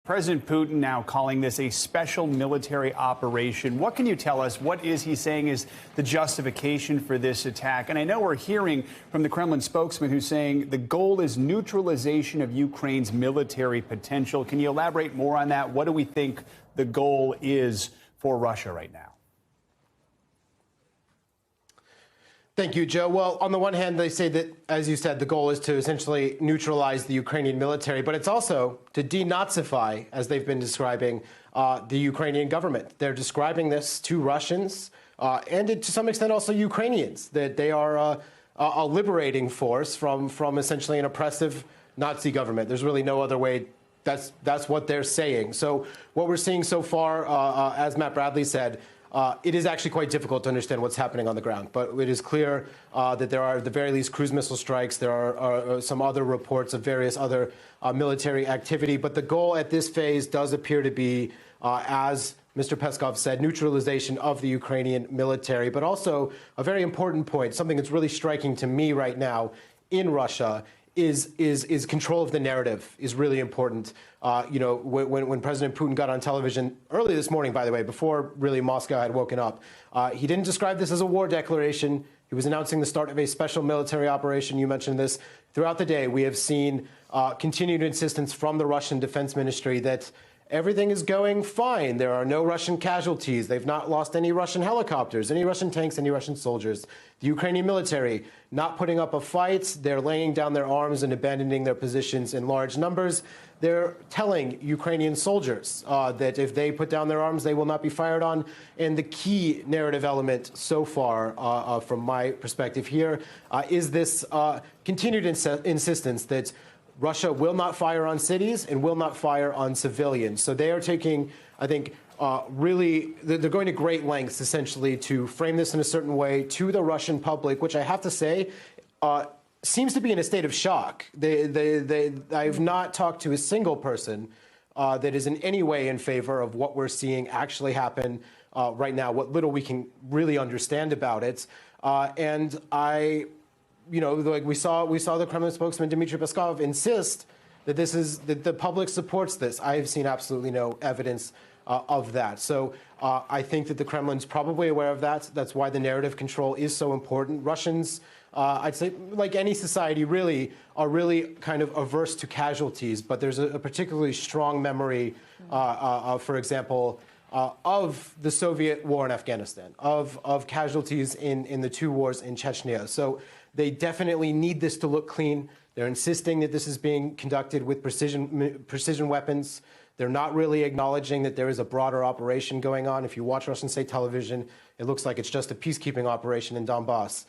President Putin now calling this a special military operation. What can you tell us? What is he saying is the justification for this attack? And I know we're hearing from the Kremlin spokesman who's saying the goal is neutralization of Ukraine's military potential. Can you elaborate more on that? What do we think the goal is for Russia right now? Thank you, Joe. Well, on the one hand, they say that, as you said, the goal is to essentially neutralize the Ukrainian military, but it's also to denazify, as they've been describing, the Ukrainian government. They're describing this to Russians and to some extent also Ukrainians, that they are a liberating force from essentially an oppressive Nazi government. There's really no other way. That's what they're saying. So what we're seeing so far, as Matt Bradley said, it is actually quite difficult to understand what's happening on the ground, but it is clear that there are, at the very least, cruise missile strikes. There are some other reports of various other military activity, but the goal at this phase does appear to be, as Mr. Peskov said, neutralization of the Ukrainian military, but also a very important point, something that's really striking to me right now in Russia, is control of the narrative is really important. You know, when President Putin got on television early this morning, by the way, before really Moscow had woken up, he didn't describe this as a war declaration. He was announcing the start of a special military operation. You mentioned this. Throughout the day, we have seen continued insistence from the Russian Defense Ministry that everything is going fine. There are no Russian casualties. They've not lost any Russian helicopters, any Russian tanks, any Russian soldiers. The Ukrainian military not putting up a fight. They're laying down their arms and abandoning their positions in large numbers. They're telling Ukrainian soldiers that if they put down their arms, they will not be fired on. And the key narrative element so far, from my perspective here, is this continued insistence that Russia will not fire on cities and will not fire on civilians. So they are taking, I think, really, they're going to great lengths, essentially, to frame this in a certain way to the Russian public, which I have to say seems to be in a state of shock. I've not talked to a single person that is in any way in favor of what we're seeing actually happen right now, what little we can really understand about it. And you know, like we saw the Kremlin spokesman Dmitry Peskov insist that that the public supports this. I have seen absolutely no evidence of that. So I think that the Kremlin's probably aware of that. That's why the narrative control is so important. Russians, I'd say, like any society, really are kind of averse to casualties. But there's a particularly strong memory, for example, of the Soviet war in Afghanistan, of casualties in the two wars in Chechnya. So they definitely need this to look clean. They're insisting that this is being conducted with precision weapons. They're not really acknowledging that there is a broader operation going on. If you watch Russian state television, it looks like it's just a peacekeeping operation in Donbass.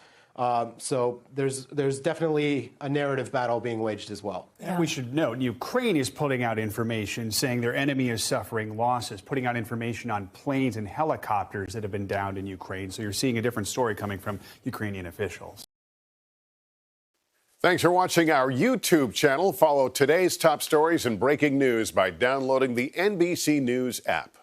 So there's definitely a narrative battle being waged as well. Yeah. We should note, Ukraine is putting out information saying their enemy is suffering losses, putting out information on planes and helicopters that have been downed in Ukraine. So you're seeing a different story coming from Ukrainian officials. Thanks for watching our YouTube channel. Follow today's top stories and breaking news by downloading the NBC News app.